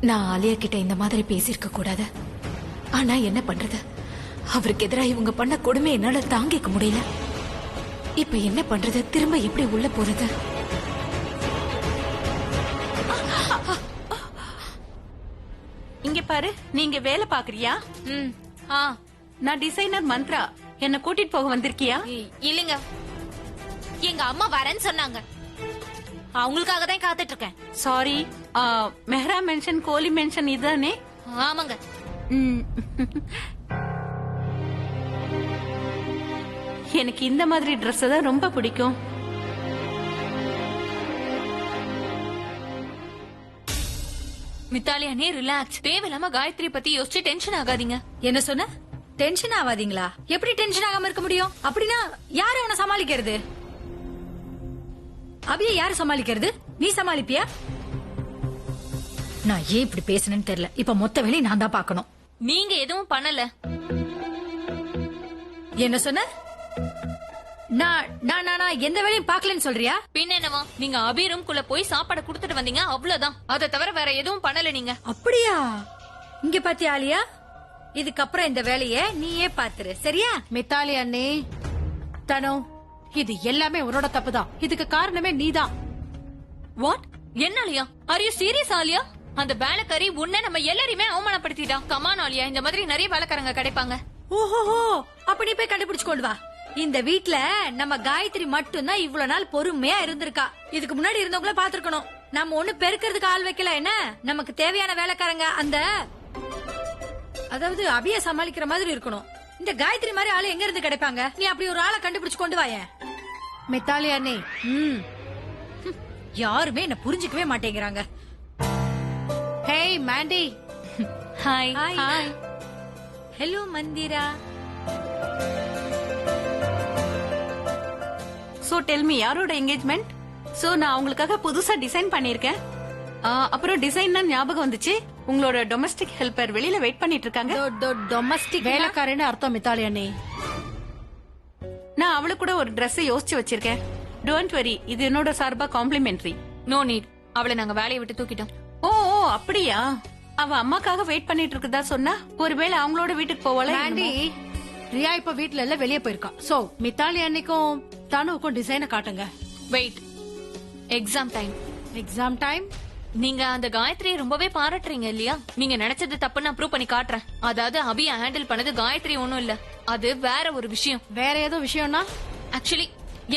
நான் ஆலியா கிட்ட இந்த மாதிரி பேசியிருக்க கூடாது. ஆனா என்ன பண்றது, அவருக்கு எதிராக இவங்க பண்ண கொடுமை என்னால தாங்கிக்க முடியல. இப்ப என்ன பண்றது, திரும்ப எப்படி உள்ள போறது? இங்க பாரு, நீங்க வேலை பாக்குறியா? நான் டிசைனர் மந்த்ரா. என்ன கூட்டிட்டு போக வந்திருக்கியா? இல்லங்க, எங்க அம்மா வரேன்னு சொன்னாங்க. அவங்களுக்காக தான் காத்துட்டு இருக்கேன். சாரி, மெஹரா மென்ஷன் கோலி மென்ஷன் இதுதானே? ஆமாங்க. எனக்கு இந்த மாதிரி ட்ரெஸ் தான் ரொம்ப பிடிக்கும். மித்தாலி அண்ணே, ரிலாக்ஸ். தேவையில்லாம காயத்ரி பத்தி யோசிச்சு டென்ஷன் ஆகாதீங்க. என்ன சொன்ன? டென்ஷன் ஆகாதீங்களா? எப்படி டென்ஷன் ஆகாம இருக்க முடியும்? அப்படின்னா யாரு அவனை சமாளிக்கிறது? அபிய யாரு சமாளிக்கிறது? நீ சமாளிப்பியா? நான் ஏன் இப்படி பேசணும்னு தெரியல. இப்ப மொத்த வேலையை நான் தான் பாக்கணும். நீங்க எதுவும் பண்ணல. என்ன சொன்ன? நான் எந்த வேலையும் பாக்கலன்னு சொல்றியா? பின்ன என்னவா, நீங்க அபி ரூம்குள்ள போய் சாப்பாடு குடுத்துட்டு வந்தீங்க, அவ்வளவுதான். அதை தவிர வேற எதுவும் பண்ணல நீங்க. அப்படியா? இங்க பாத்தியா ஆலியா, இதுக்கப்புறம் இந்த வேலைய நீயே பாத்துரு, சரியா? மித்தாலி அண்ணே, தனோ, இது எல்லாமே உன்னோட தப்புதான். இதுக்கு காரணமே நீதான். வாட்? என்னாலயா? Are you serious Alia? அந்த வேலைக்காரி உன்னை நம்ம எல்லாரையுமே அவமானப்படுத்திட்டா. கமான் ஆலியா, இந்த மாதிரி நிறைய வேலைக்காரங்க கிடைப்பாங்க. ஓஹோ, அப்ப நீ போய் கண்டுபிடிச்சு கொண்டு வா. இந்த வீட்ல நம்ம காயத்ரி மட்டும்தான் இவ்வளவு நாள் பொறுமையா இருந்திருக்கா. இதுக்கு முன்னாடி இருந்தவங்கள பாத்துருக்கணும். நம்ம ஒண்ணு பெருக்கிறதுக்கு ஆள் வைக்கல. என்ன, நமக்கு தேவையான வேலைக்காரங்க அந்த, அதாவது அபிய சமாளிக்கிற மாதிரி இருக்கணும். இந்த காயத்ரி மாதிரி ஆளு எங்க இருந்து கிடைப்பாங்க? நீ அப்படி ஒரு ஆளை கண்டுபிடிச்சு கொண்டு வாயேன். மித்தாலி அண்ணே, யாருமே என்ன புரிஞ்சுக்கவே மாட்டேங்கிறாங்க. Hey Monty. Hi. Hi. Hello Mandira. So tell me, யாரோட என்கேஜ்மெண்ட்? சோ நான் உங்களுக்காக புதுசா டிசைன் பண்ணிருக்கேன். அப்புறம் டிசைன் தான் ஞாபகம் வந்துச்சு. உங்களோட டொமஸ்டிக் ஹெல்பர் வெளியில வெயிட் பண்ணிட்டு இருக்காங்க. டொமஸ்டிக் வேலைக்காரன்னு அர்த்தம் மித்தாலி அண்ணே. நான் அவளுக்கு கூட ஒரு Dress யோசிச்சு வச்சிருக்கேன். டோன்ட் வரி, இது என்னோட சார்பா காம்ப்ளிமெண்டரி. No need. அவளை நாங்க வேலையை விட்டு தூக்கிட்டோம். ஓ அப்படியா? அவ அம்மாக்காக வெயிட் பண்ணிட்டு இருக்கதா சொன்னா, ஒருவேளை அவங்களோட வீட்டுக்கு போவாளா? மாண்டி, ரியா இப்ப வீட்ல இல்ல, வெளியே போயிருக்கா. சோ மித்தாலி அன்னைக்கும் தனுவுக்கும் டிசைனை காட்டுங்க. Wait, exam time. Exam time? நீங்க அந்த காயத்ரியை ரொம்பவே பாராட்டுறீங்க இல்லையா? நீங்க நினைச்சது தப்புன்னு நான் ப்ரூவ் பண்ணி காட்டுறேன். அதாவது அபிய ஹேண்டில் பண்ணது காயத்ரி ஒண்ணும் இல்ல, அது வேற ஒரு விஷயம். வேற ஏதோ விஷயம்னா? ஆக்சுவலி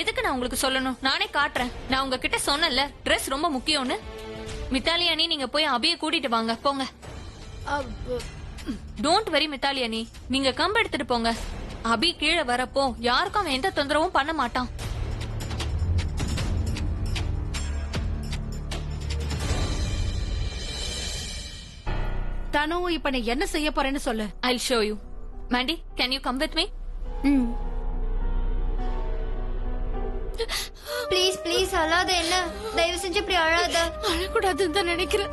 எதுக்கு நான் உங்களுக்கு சொல்லணும், நானே காட்டுறேன். நான் உங்ககிட்ட சொன்னேன்ல, ட்ரெஸ் ரொம்ப முக்கியம்னு. மித்தாலி அண்ணி, நீங்க போய் அபிய கூட்டிட்டு வாங்க, போங்க. டோன்ட் வெரி மித்தாலி அண்ணி, நீங்க கம்பு எடுத்துட்டு போங்க. அபி கீழே வரப்போ யாருக்கும் அவன் எந்த தொந்தரவும் பண்ண மாட்டான். தனு, இப்ப நீ என்ன செய்ய போறேன்னு சொல்லு. I'll show you. Mandy, can you come with me? Please please அழாத. என்ன, தயவு செஞ்சு இப்படி அழாத. அழக்கூடாதுன்னு தான் நினைக்கிறேன்.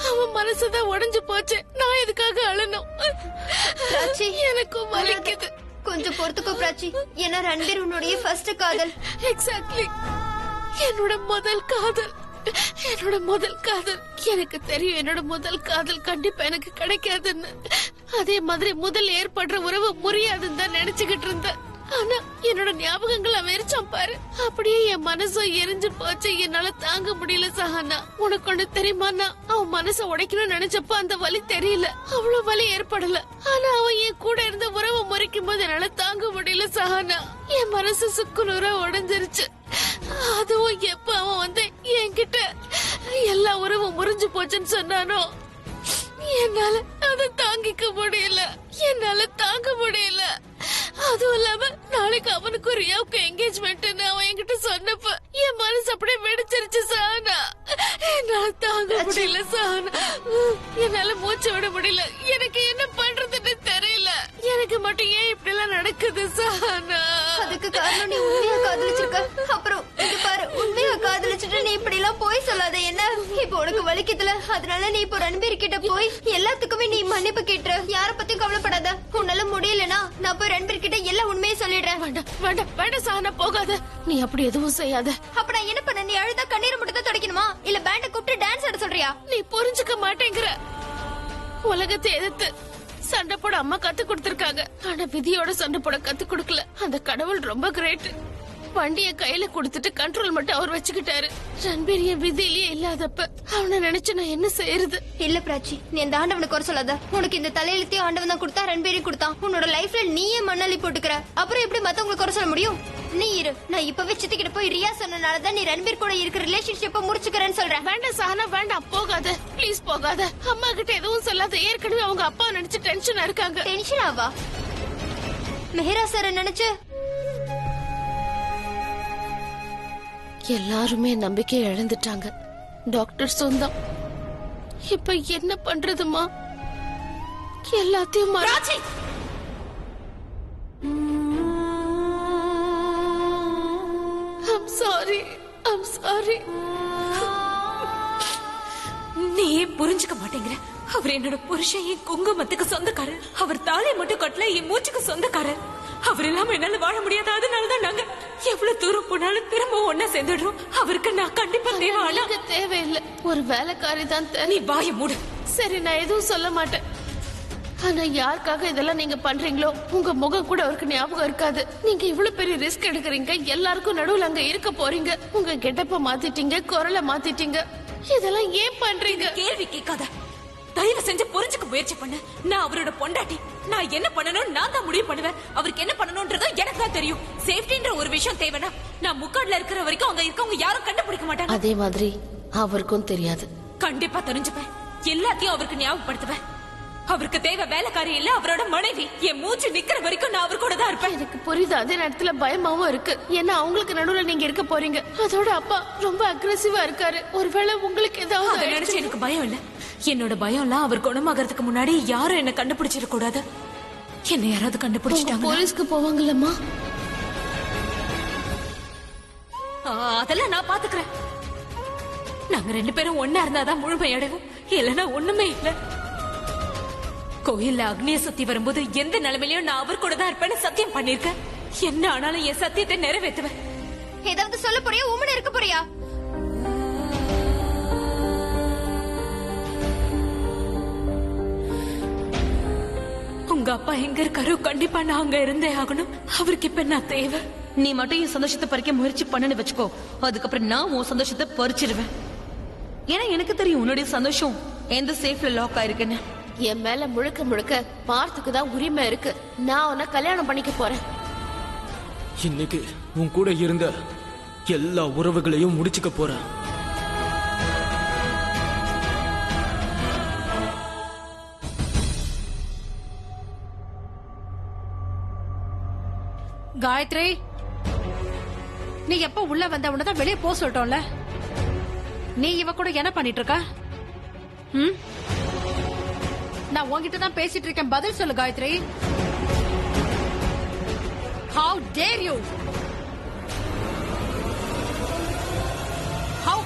அவன் மனசுதான் உடைஞ்சு போச்சு. நான் எதுக்காக அழணும்? பிராச்சி, எனக்கும் வலிக்குது. கொஞ்சம் பொறுத்துக்கோ பிராச்சி. ஏன்னா ரன்பீர் உன்னுடைய ஃபர்ஸ்ட் காதல். எக்ஸாக்ட்லி, என்னோட முதல் காதல். என்னோட முதல் காதல். எனக்கு தெரியும் என்னோட முதல் காதல் கண்டிப்பா எனக்கு கிடைக்காதுன்னு. அதே மாதிரி முதல் ஏற்படுற உறவு முறியாதுன்னு தான் நினைச்சுக்கிட்டு இருந்தேன். ஆனா என்னோட ஞாபகங்கள் அவன் எரிச்சான் பாரு. அப்படியே என் மனசும் எரிஞ்சு போச்சு. என்னால தாங்க முடியல சஹானா. உனக்கு ஒண்ணு தெரியுமா, நான் அவன் மனசை உடைக்கணும்னு நினைச்சப்ப அந்த வலி தெரியல, அவ்வளவு வலி ஏற்படல. ஆனா அவன் என் கூட இருந்த உறவை முறைக்கும் போது என்னால தாங்க முடியல சஹானா. என் மனசு சுக்குநூறா உடைஞ்சிருச்சு. அதுவும் எப்ப அவன் வந்து என்கிட்ட எல்லா உறவும் முறிஞ்சு போச்சுன்னு சொன்னானோ, என்னால அதை தாங்கிக்க முடியல. என்னால தாங்க முடியல. அதுவும் இல்லாம நாளைக்கு அவனுக்கு ரியாவுக்கு என்கேஜ்மெண்ட் அவன் என்கிட்ட சொன்னப்ப என் மனசு அப்படியே வெடிச்சிருச்சு சானா. என்னால தாங்க முடியல சானா. என்னால மூச்சு விட முடியல. எனக்கு என்ன பண்றதுன்னு தெரியல. எனக்கு மட்டும் ஏன் இப்படி எல்லாம் நடக்குது சானா? அதுக்கு காரணம் நீ உண்மையா காதலிச்சிருக்க. அப்புறம் இது பாரு, உண்மையா காதலிச்சுட்டு நீ இப்படி எல்லாம் போய் சொல்லாத. என்ன, இப்ப உனக்கு வலிக்குதுல, அதனால நீ இப்போ ரன்பீர் கிட்ட போய் எல்லாத்துக்குமே நீ மன்னிப்பு கேட்டுற. யார பத்தியும் கவலைப்படாத. உன்னால முடியலனா நான் போய் ரன்பீர் கிட்ட எல்லா உண்மையை சொல்லிடுறேன். வேண்டாம் வேண்டாம் வேண்டாம் சானா, போகாத. நீ அப்படி எதுவும் செய்யாத. அப்ப நான் என்ன பண்ண? நீ அழுதா கண்ணீரை மட்டும் தான் துடைக்கணுமா, இல்ல பேண்ட கூப்பிட்டு டான்ஸ் ஆட சொல்றியா? போறியா? நீ புரிஞ்சுக்க மாட்டேங்கிற. உலகத்தை எதிர்த்து சண்டை போட அம்மா கத்து கொடுத்திருக்காங்க. ஆனா விதியோட சண்டை போட கத்து கொடுக்கல. அந்த கடவுள் ரொம்ப கிரேட். வண்டிய கையில கொடுத்துட்டு கண்ட்ரோல் மட்டும் அவர் வச்சுக்கிட்டாரு. ரன்பீர் என் விதியிலேயே இல்லாதப்ப அவனை நினைச்சு நான் என்ன செய்யறது? இல்ல பிராச்சி, நீ இந்த ஆண்டவனுக்கு குறை சொல்லாத. உனக்கு இந்த தலையெழுத்தையும் ஆண்டவன் தான் கொடுத்தா, ரன்பீரையும் கொடுத்தான். உன்னோட லைஃப்ல நீயே மண்ணாளி போட்டுக்கிற. அப்புறம் எப்படி மத்தவங்களுக்கு குறை சொல்ல முடியும்? நீ இரு, நான் இப்பவே சித்திக்கிட்ட போய் ரியா சொன்னனாலதான் நீ ரன்பீர் கூட இருக்கிற ரிலேஷன்ஷிப்ப முடிச்சுக்கிறேன்னு சொல்றேன். வேண்டாம் சஹனா, வேண்டாம், போகாத, ப்ளீஸ் போகாத. அம்மா கிட்ட எதுவும் சொல்லாத. ஏற்கனவே அவங்க அப்பா நினைச்சு டென்ஷனா இருக்காங்க. டென்ஷன் ஆவா? மெஹரா சார் நினைச்சு எல்லாருமே நம்பிக்கை இழந்துட்டாங்க. டாக்டர் சொந்தம். இப்ப என்ன பண்றதுமா? எல்லாத்தையும் I'm sorry. நீ ஏன் புரிஞ்சுக்க மாட்டேங்கிற? அவர் என்னோட புருஷன், என் குங்குமத்துக்கு சொந்தக்காரர். அவர் தாலி மட்டும் கட்டல, என் மூச்சுக்கு சொந்தக்காரர். அவர் இல்லாம என்னால வாழ முடியாது. அதனாலதான் நாங்க எவ்வளவு தூரம் போனாலும் திரும்ப ஒன்னா சேர்ந்துடுறோம். அவருக்கு நான் கண்டிப்பா தேவை. ஆனா தேவையில்லை, ஒரு வேலைக்காரி தான். நீ வாய மூடு. சரி, நான் எதுவும் சொல்ல மாட்டேன். ஆனா யாருக்காக இதெல்லாம் நீங்க பண்றீங்களோ உங்க முகம் கூட அவருக்கு ஞாபகம் இருக்காது. நீங்க இவ்வளவு பெரிய ரிஸ்க் எடுக்கிறீங்க. எல்லாருக்கும் நடுவுல அங்க இருக்க போறீங்க. உங்க கெட்டப்ப மாத்திட்டீங்க, குரலை மாத்திட்டீங்க. இதெல்லாம் ஏன் பண்றீங்க? கேள்வி கேட்காத. தயவு செஞ்சு புரிஞ்சுக்க முயற்சி பண்ண. நான் அவரோட பொண்டாட்டி. நான் என்ன பண்ணணும் நான் தான் முடிவு பண்ணுவேன். அவருக்கு என்ன பண்ணணும்ன்றது எனக்கு தான் தெரியும். சேஃப்டின்ற ஒரு விஷயம் தேவைன்னா நான் முக்காடுல இருக்கிற வரைக்கும் அங்க இருக்கவங்க யாரும் கண்டுபிடிக்க மாட்டாங்க. அதே மாதிரி அவருக்கும் தெரியாது. கண்டிப்பா தெரிஞ்சுப்பேன். எல்லாத்தையும் அவருக்கு ஞாபகப்படுத்துவேன். அவருக்கு தேவை வேலைக்காரி இல்ல, அவரோட மனைவி. என் மூச்சு நிக்கிற வரைக்கும் நான் அவர் கூட தான் இருப்பேன். எனக்கு புரியுது. அதே நேரத்துல பயமாவும் இருக்கு. ஏன்னா அவங்களுக்கு நடுவுல நீங்க இருக்க போறீங்க. அதோட அப்பா ரொம்ப அக்ரெசிவா இருக்காரு. ஒருவேளை உங்களுக்கு ஏதாவது நினைச்சு எனக்கு பயம் இல்ல. என்னோட பயம் எல்லாம் அவர் குணமாகறதுக்கு முன்னாடி யாரும் என்ன கண்டுபிடிச்சிட கூடாது. என்ன யாராவது கண்டுபிடிச்சிட்டாங்க போலீஸ்க்கு போவாங்கல்லம்மா? அதெல்லாம் நான் பாத்துக்கிறேன். நாங்க 2 பேரும் ஒன்னா இருந்தாதான் முழுமை அடைவோம். இல்லன்னா ஒண்ணுமே இல்ல. கோயில்ல அக்னிய சுத்தி வரும்போது எந்த நிலைமையிலயும் நான் அவர் கூட தான் இருப்பேன்னு சத்தியம் பண்ணிருக்கேன். என்ன ஆனாலும் என் சத்தியத்தை நிறைவேற்றுவேன். ஏதாவது சொல்ல போறியா? உமன் இருக்க போறியா? உங்க அப்பா எங்க இருக்காரோ கண்டிப்பா நான் அங்க இருந்தே ஆகணும். அவருக்கு இப்ப நான் தேவை. நீ மட்டும் என் சந்தோஷத்தை பறிக்க முயற்சி பண்ணு வச்சுக்கோ. அதுக்கப்புறம் நான் உன் சந்தோஷத்தை பறிச்சிருவேன். ஏன்னா எனக்கு தெரியும் உன்னுடைய சந்தோஷம் எந்த சேஃப்ல லாக் ஆயிருக்குன்னு. என் மேல முழுக்க முழுக்க பார்த்துக்கு தான் உரிமை இருக்கு. நான் உன்னை கல்யாணம் பண்ணிக்க போறேன். இன்னைக்கு உன் கூட இருந்த எல்லா உறவுகளையும் முடிச்சுக்க போறேன். காயத்ரி, நீ எப்ப உள்ள வந்த உன்னதான் வெளியே போக சொல்லிட்டோம்ல. நீ இவ கூட என்ன பண்ணிட்டு இருக்க? நான் உன்கிட்ட தான் பேசிட்டு இருக்கேன். பதில் சொல்லு Gayatri. How dare you? How?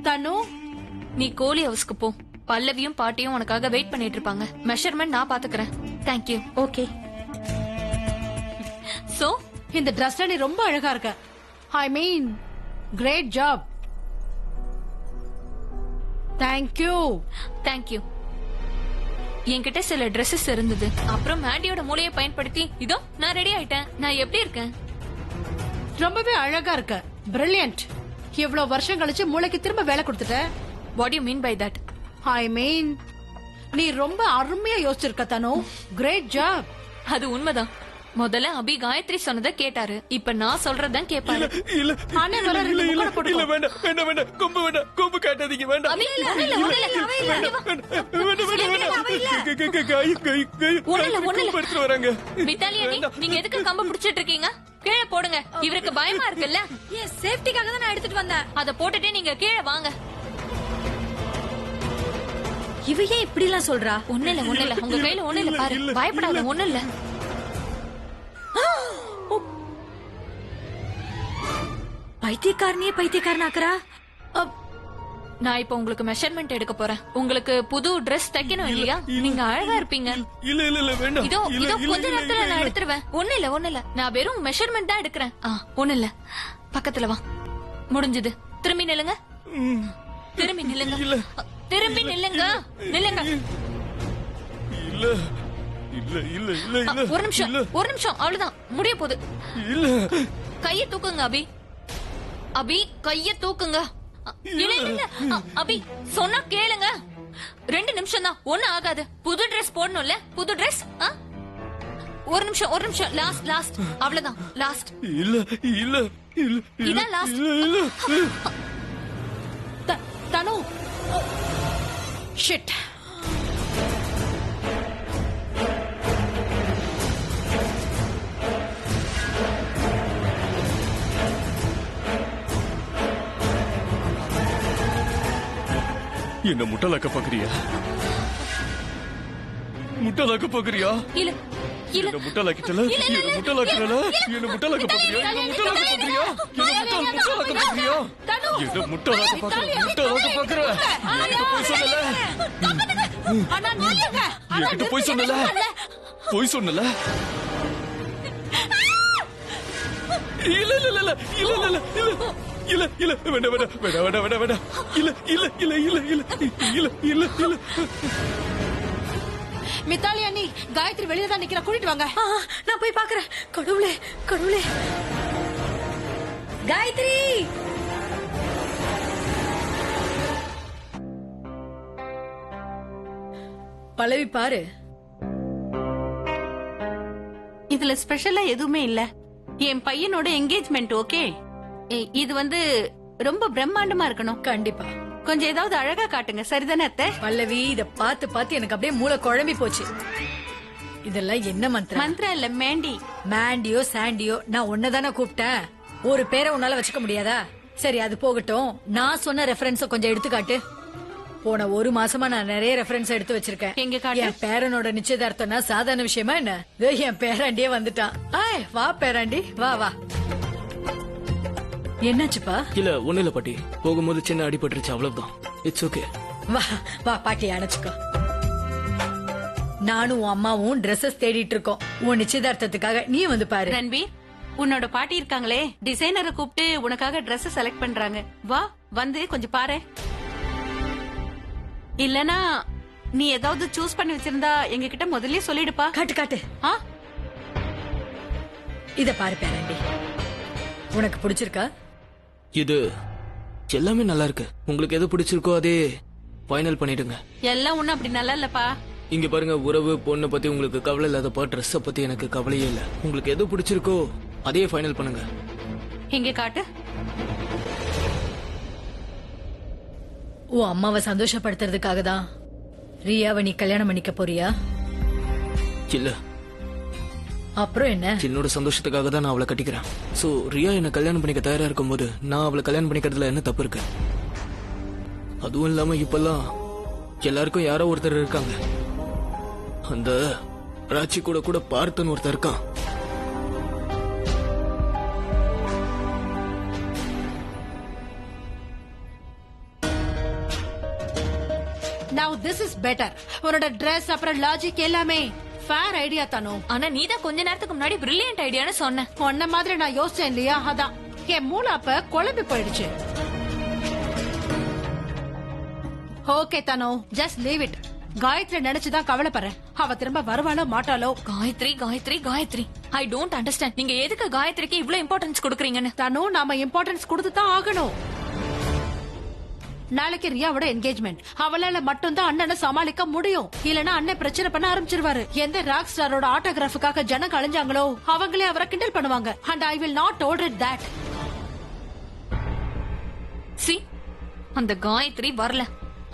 தனு, நீ கோலி ஹவுஸ்க்கு போ. பல்லவியும் பாட்டியும் உனக்காக வெயிட் பண்ணிட்டு இருப்பாங்க. மெஷர்மெண்ட் நான் பாத்துக்கிறேன். தேங்க்யூ. ஓகே. சோ இந்த ட்ரெஸ்ல நீ ரொம்ப அழகா இருக்க. ஐ மீன் கிரேட் ஜாப். தேங்க்யூ. தேங்க்யூ. என்கிட்ட சில Dresses இருந்தது. அப்புறம் மேண்டியோட மூளையை பயன்படுத்தி இதோ நான் ரெடி ஆயிட்டேன். நான் எப்படி இருக்கேன்? ரொம்பவே அழகா இருக்க. பிரில்லியன்ட். இவ்வளவு வருஷம் கழிச்சு மூளைக்கு திரும்ப வேலை கொடுத்துட்ட. What you mean by that? I mean நீ ரொம்ப அருமையா யோசிச்சிருக்க தனு. Great job. அது உண்மைதான். முதல்ல அபி காயத்ரி சொன்னதை கேட்டாரு. இப்ப நான் சொல்றதான் கேட்பாரு. அண்ணன் வர ரெண்டு முக்கோணம் போட்டுக்கோ. இல்ல வேண்டாம் வேண்டாம் வேண்டாம். கொம்பு காட்டாதீங்க. வேண்டாம். அபி வித்தாலியா, நீங்க எதுக்கு கம்ப புடிச்சிட்டு இருக்கீங்க? கீழே போடுங்க. இவருக்கு பயமா இருக்குல்ல. ஏன் சேஃப்டிக்காக தான் நான் எடுத்துட்டு வந்தேன். அத போட்டுட்டு நீங்க கீழே வாங்க. இவ ஏன் இப்படி எல்லாம் சொல்றா? ஒண்ணு இல்ல உங்க கையில ஒண்ணு இல்ல பாரு. பயப்படாத, ஒண்ணு இல்ல. பைத்தியக்காரனையே பைத்தியக்காரனாக்குறா. நான் இப்ப உங்களுக்கு மெஷர்மெண்ட் எடுக்க போறேன். உங்களுக்கு புது Dress தைக்கணும் இல்லையா? நீங்க அழகா இருப்பீங்க. இல்ல இல்ல இல்ல வேண்டாம். இதோ கொஞ்ச நேரத்துல நான் எடுத்துருவேன். ஒண்ணு இல்ல நான் வெறும் மெஷர்மெண்ட் தான் எடுக்கிறேன். ஒண்ணு இல்ல, பக்கத்துல வா. முடிஞ்சது. திரும்பி நில்லுங்க. திரும்பி நில்லுங்க. திரும்பி நில்லுங்க. நில்லுங்க. இல்ல இல்ல இல்ல இல்ல இல்ல. ஒரு நிமிஷம், ஒரு நிமிஷம், அவ்வளவுதான், முடிய போகுது. இல்ல. கைய தூக்குங்க அபி. அபி கைய தூக்குங்க. இல்ல இல்ல அபி, சொன்னா கேளுங்க. 2 நிமிஷம் தான், ஒண்ணும் ஆகாது. புது ட்ரெஸ் போடணும்ல, புது ட்ரெஸ். ஒரு நிமிஷம், ஒரு நிமிஷம், லாஸ்ட் லாஸ்ட், அவ்வளவுதான், லாஸ்ட். இல்ல இல்ல இல்ல. இதான் லாஸ்ட். இல்ல. தனு, ஷிட். என்ன முட்டாளாக்க பாக்குறியா? முட்டாளாக்க பாக்குறியா? இல்ல இல்ல, என்ன முட்டாளாக்கிட்டல? என்ன முட்டாளாக்கிட்டல? என்ன முட்டாளாக்க பாக்குறியா? என்ன முட்டாளாக்க பாக்குறியா? என்ன முட்டாளாக்க பாக்குறியா? என்ன முட்டாளாக்க பாக்குற? முட்டாளாக்க பாக்குற? என்கிட்ட போய் சொன்னல? என்கிட்ட போய் சொன்னல? போய் சொன்னல? இல்ல இல்ல இல்ல இல்ல இல்ல இல்ல இல்ல இல்ல, வேண்டாம் வேண்டாம் வேண்டாம் வேண்டாம் வேண்டாம் வேண்டாம். இல்ல இல்ல இல்ல இல்ல இல்ல இல்ல இல்ல இல்ல. மித்தாலி அண்ணி, காயத்ரி வெளியில தான் நிக்கிற, கூட்டிட்டு வாங்க. நான் போய் பாக்குறேன். கடவுளே கடவுளே, காயத்ரி! பல்லவி பாரு, இதுல ஸ்பெஷலா எதுவுமே இல்ல. என் பையனோட என்கேஜ்மெண்ட். ஓகே, இது வந்து ரொம்ப பிரம்மாண்டமா இருக்கணும். கண்டிப்பா. கொஞ்சம் ஏதாவது அழகா காட்டுங்க, சரிதானே அத்தை? பல்லவி, இத பார்த்து பார்த்து எனக்கு அப்படியே மூளை குழம்பி போச்சு. இதெல்லாம் என்ன மந்திரம்? மந்திரம் இல்ல, மேண்டி. மாண்டியோ சாண்டியோ, நான் உன்னதானே கூப்பிட்டேன். ஒரு பேரை உன்னால வச்சுக்க முடியாதா? சரி, அது போகட்டும். நான் சொன்ன ரெஃபரன்ஸ கொஞ்சம் எடுத்துக்காட்டு. போன 1 மாசமா நான் நிறைய ரெஃபரன்ஸ் எடுத்து வச்சிருக்கேன். எங்க காட்டு? என் பேரனோட நிச்சயதார்த்தம்னா சாதாரண விஷயமா என்ன? இதோ என் பேராண்டியே வந்துட்டான். ஆய், வா பேராண்டி, வா வா. என்னாச்சுப்பா? இல்ல ஒண்ணு இல்ல பாட்டி, போகும்போது சின்ன அடிபட்டுருச்சு, அவ்வளவுதான். It's okay. வா வா பாட்டி, அணைச்சுக்கோ. நானும் உன் அம்மாவும் ட்ரெஸ்ஸஸ் தேடிட்டு இருக்கோம் உன் நிச்சயதார்த்தத்துக்காக. நீ வந்து பாரு. ரன்வீர், உன்னோட பாட்டி இருக்காங்களே, டிசைனரை கூப்பிட்டு உனக்காக Dress செலக்ட் பண்றாங்க. வா, வந்து கொஞ்சம் பாரு. இல்லனா நீ ஏதாவது சூஸ் பண்ணி வச்சிருந்தா எங்க கிட்ட முதல்லயே சொல்லிடுப்பா. காட்டு காட்டு. இத பாரு பேராண்டி, உனக்கு பிடிச்சிருக்கா? இது எல்லாமே நல்லா இருக்கு. உங்களுக்கு எது பிடிச்சிருக்கோ அதே ஃபைனல் பண்ணிடுங்க. எல்லாம் ஒண்ணும் அப்படி நல்லா இல்லப்பா. இங்க பாருங்க, உறவு பொண்ணை பத்தி உங்களுக்கு கவலை இல்லாதப்பா, ட்ரெஸ்ஸ பத்தி எனக்கு கவலையே இல்ல. உங்களுக்கு எது பிடிச்சிருக்கோ அதே ஃபைனல் பண்ணுங்க. இங்க காட்டு. உன் அம்மாவை சந்தோஷப்படுத்துறதுக்காக தான் ரியாவை நீ கல்யாணம் பண்ணிக்க போறியா? இல்ல, அப்புறம் என்ன? என்னோட சந்தோஷத்துக்காக தான் நான் அவளை கட்டிக்கிறேன். சோ ரியா என்ன கல்யாணம் பண்ணிக்க தயாரா இருக்கும்போது நான் அவளை கல்யாணம் பண்ணிக்கிறதுல என்ன தப்பு இருக்கு? அதுவும் இல்லாம இப்பெல்லாம் எல்லாருக்கும் யாரோ ஒருத்தர் இருக்காங்க. அந்த ராட்சி கூட கூட பார்த்தன்னு ஒருத்தர் இருக்கான். Now this is better. உன்னோட Dress அப்புறம் லாஜிக் எல்லாமே ஃபேர் ஐடியா தானோ. ஆனா நீதான் கொஞ்ச நேரத்துக்கு முன்னாடி பிரில்லியன்ட் ஐடியான்னு சொன்ன. உன்ன மாதிரி நான் யோசிச்சேன் இல்லையா? அதான் என் மூளை அப்ப குழம்பி போயிடுச்சு. ஓகே தானோ, ஜஸ்ட் லீவ் இட். காயத்ரி நினைச்சுதான் கவலைப்படுறேன். அவ திரும்ப வருவாளோ மாட்டாளோ. Gayatri Gayatri Gayatri, I don't understand. நீங்க எதுக்கு காயத்ரிக்கு இவ்ளோ இம்பார்ட்டன்ஸ் கொடுக்கறீங்கன்னு. தானோ, நாம இம்பார்ட்டன்ஸ் கொடுத்து தான் ஆகணும். நாளைக்கு ரியாவோட என்கேஜ்மெண்ட். அவளால மட்டும்தான் அண்ணனை சமாளிக்க முடியும். இல்லனா அண்ணன் பிரச்சனை பண்ண ஆரம்பிச்சிருவாரு. எந்த ராக் ஸ்டாரோட ஆட்டோகிராஃபுக்காக ஜனம் கலைஞ்சாங்களோ அவங்களே அவரை கிண்டல் பண்ணுவாங்க. And I will not tolerate that. C, அந்த காயத்ரி வரல.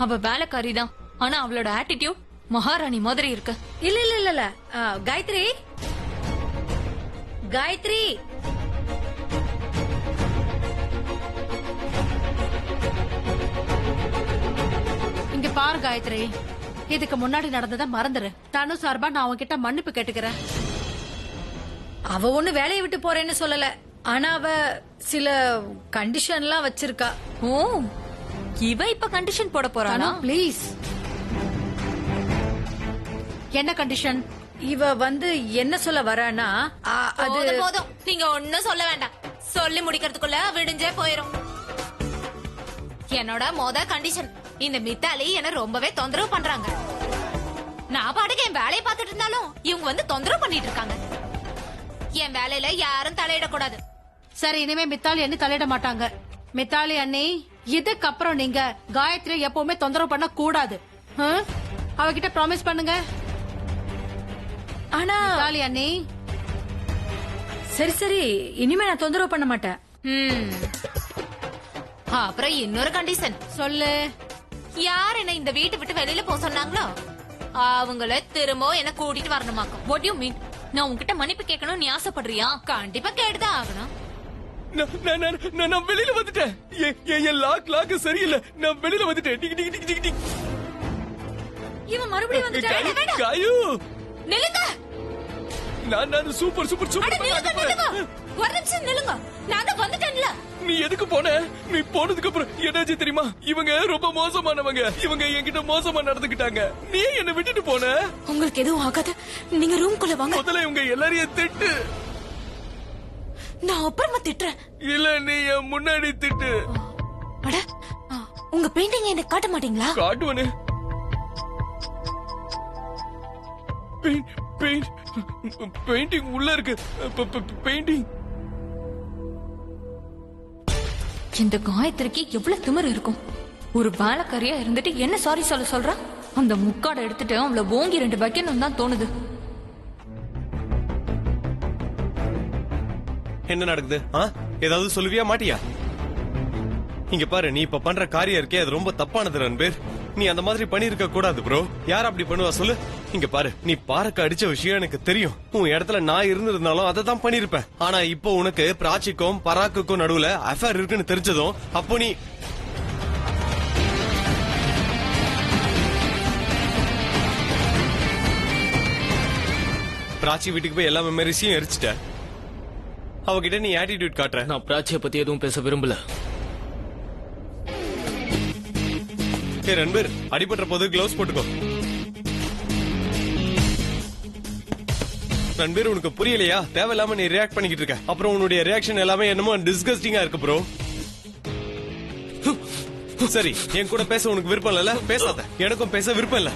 அவ வேலைக்காரி தான். ஆனா அவளோட ஆட்டிடியூட் மகாராணி மாதிரி இருக்கு. இல்ல இல்ல இல்ல இல்ல, காயத்ரி காயத்ரி, இங்க பாரு காயத்ரி, இதுக்கு முன்னாடி நடந்ததை மறந்துரு. தனு சார்பா நான் அவன்கிட்ட மன்னிப்பு கேட்டுக்கிறேன். அவ ஒண்ணு வேலையை விட்டு போறேன்னு சொல்லல. ஆனா அவ சில கண்டிஷன்லாம் வச்சிருக்கா. ஓ, இவ இப்ப கண்டிஷன் போட போறானா? ப்ளீஸ். என்ன கண்டிஷன்? இவ வந்து என்ன சொல்ல வரானா, அது போதும் போதும், நீங்க ஒன்னும் சொல்ல வேண்டாம். சொல்லி முடிக்கிறதுக்குள்ள விடிஞ்சே போயிரும். என்னோட கண்டிஷன் இந்த மித்தாலி என்ன ரொம்பவே தொந்தரவு பண்றாங்க. நான் பாட்டுக்கு என் வேலையை பார்த்துட்டு இருந்தாலும் இவங்க வந்து தொந்தரவு பண்ணிட்டு இருக்காங்க. என் வேலையில யாரும் தலையிடக்கூடாது. சரி, இனிமே மித்தாலி அண்ணி தலையிட மாட்டாங்க. மித்தாலி அண்ணி, இதுக்கப்புறம் நீங்க காயத்ரி எப்பவுமே தொந்தரவு பண்ண கூடாது. அவகிட்ட ப்ராமிஸ் பண்ணுங்க. ஆனா மித்தாலி அண்ணி, சரி சரி, இனிமே நான் தொந்தரவு பண்ண மாட்டேன். அப்புறம் இன்னொரு கண்டிஷன். சொல்லு. யார் என்ன இந்த வீட்டை விட்டு வெளியில போக சொன்னாங்களோ அவங்கள திரும்ப என்ன கூட்டிட்டு வரணுமாக்கும். வாட் யூ மீன்? நான் உன்கிட்ட மன்னிப்பு கேட்கணும் நீ ஆசைப்படுறியா? கண்டிப்பா கேட்டுதான் ஆகணும். நான் வெளியில வந்துட்டேன். என் லாக் சரியில்லை. நான் வெளியில வந்துட்டேன். Tick tick tick tick tick. இவன் மறுபடியும் வந்துட்டான். காயு, நில்லுங்க. நான் சூப்பர் சூப்பர் அட, சூப்பர். நில்லுங்க, நில்லுங்க. ஒரு நிமிஷம் நில்லுங்க. நான் தான் வந்துட்டேன்ல. நீ எதுக்கு போன? நீ போனதுக்கு அப்புறம் என்னாச்சு தெரியுமா? இவங்க ரொம்ப மோசமானவங்க. இவங்க என்கிட்ட மோசமா நடந்துக்கிட்டாங்க. நீ என்ன விட்டுட்டு போன? உங்களுக்கு எதுவும் ஆகாது. நீங்க ரூம்குள்ள வாங்க. முதல்ல இவங்க எல்லாரையும் திட்டு. நான் அப்புறமா திட்டுறேன். இல்ல, நீ என் முன்னாடி திட்டு. அட, உங்க பெயிண்டிங் எனக்கு காட்ட மாட்டீங்களா? காட்டுவனே. பெயிண்டிங் உள்ள இருக்கு. பெயிண்டிங். இந்த காயத்ரிக்கு எவ்வளவு திமிரு இருக்கும். ஒரு வேலைக்காரியா இருந்துட்டு என்ன சாரி சொல்றா? அந்த முக்காடை எடுத்துட்டு அவளை ஓங்கி 2 வைக்கணும் தான் தோணுது. என்ன நடக்குது? ஏதாவது சொல்லுவியா மாட்டியா? இங்க பாரு, நீ இப்ப பண்ற காரியம் இருக்கே அது ரொம்ப தப்பானது ரன்பீர். நீ அந்த மாதிரி பண்ணிருக்க கூடாது ப்ரோ. யார் அப்படி பண்ணுவா சொல்லு? இங்க பாரு, நீ பாரக்க அடிச்ச விஷயம் எனக்கு தெரியும். உன் இடத்துல நான் இருந்திருந்தாலும் அதை தான் பண்ணிருப்பேன். ஆனா இப்போ உனக்கு பிராச்சிக்கும் பராக்குக்கும் நடுவுல அஃபேர் இருக்குன்னு தெரிஞ்சதும் அப்போ நீ பிராச்சி வீட்டுக்கு போய் எல்லா மெமரிஸையும் எரிச்சிட்ட. அவகிட்ட நீ ஆட்டிடியூட் காட்டுற. நான் பிராச்சியை பத்தி எதுவும் பேச விரும்பல. ரன்பீர், அடிபட்ட போது கிளவுஸ் போட்டுக்கோ. ரன்பீர், உனக்கு புரியலையா? தேவையில்லாம நீ ரியாக்ட் பண்ணிக்கிட்டு இருக்க. அப்புறம் உன்னுடைய ரியாக்ஷன் எல்லாமே என்னமோ டிஸ்கஸ்டிங்கா இருக்கு ப்ரோ. சரி, என் கூட பேச உனக்கு விருப்பம் இல்ல? பேசாத. எனக்கும் பேச விருப்பம் இல்ல.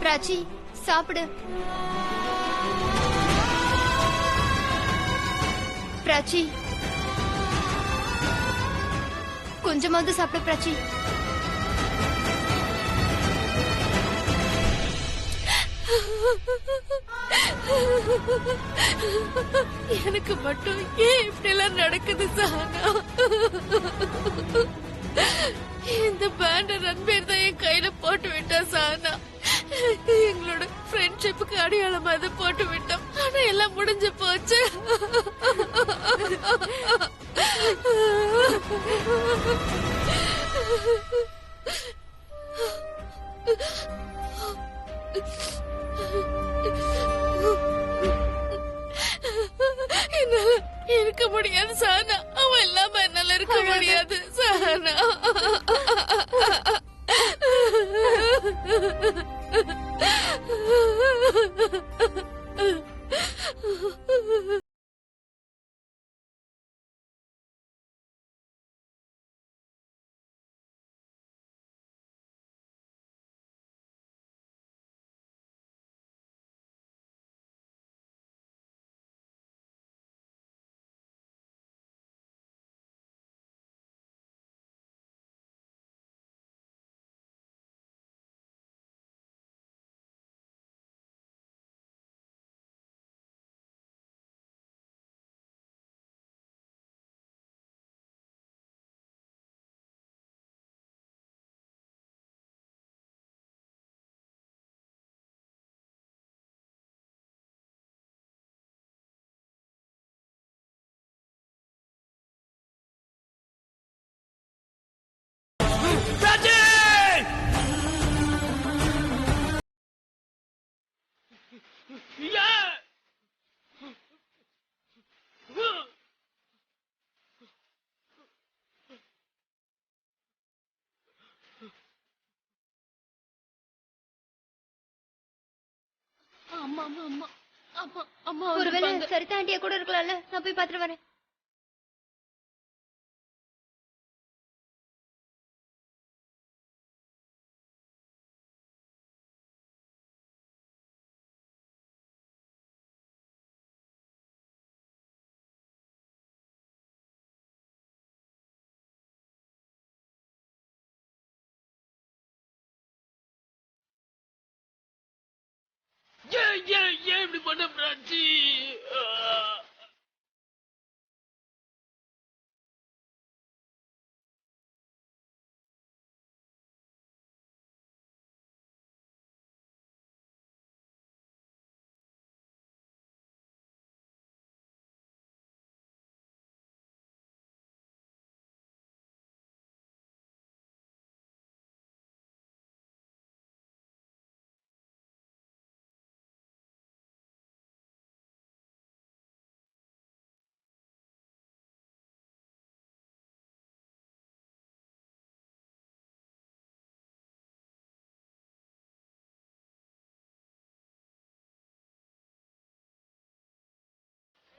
பிராச்சி, சாப்பிடு. பிராச்சி, கொஞ்சமாவது சாப்பிடு பிராச்சி. எனக்கு மட்டும் ஏன் இப்படி எல்லாம் நடக்குது சானா? இந்த பேண்ட ரன்பீர் தான் என் கையில போட்டு விட்டா சானா. எங்களோட ஃப்ரெண்ட்ஷிப்புக்கு அடையாளமா அதை போட்டு விட்டோம். ஆனா எல்லாம் முடிஞ்சு போச்சு. என்னால இருக்க முடியாது சானா. அவன் இல்லாம என்னால இருக்க முடியாது சானா. அம்மா அம்மா அம்மா அம்மா அம்மா ஒருவேளை வந்திருப்பாங்க. சரிதா ஆண்டியா கூட இருக்கலாம்ல. நான் போய் பாத்துட்டு வரேன்.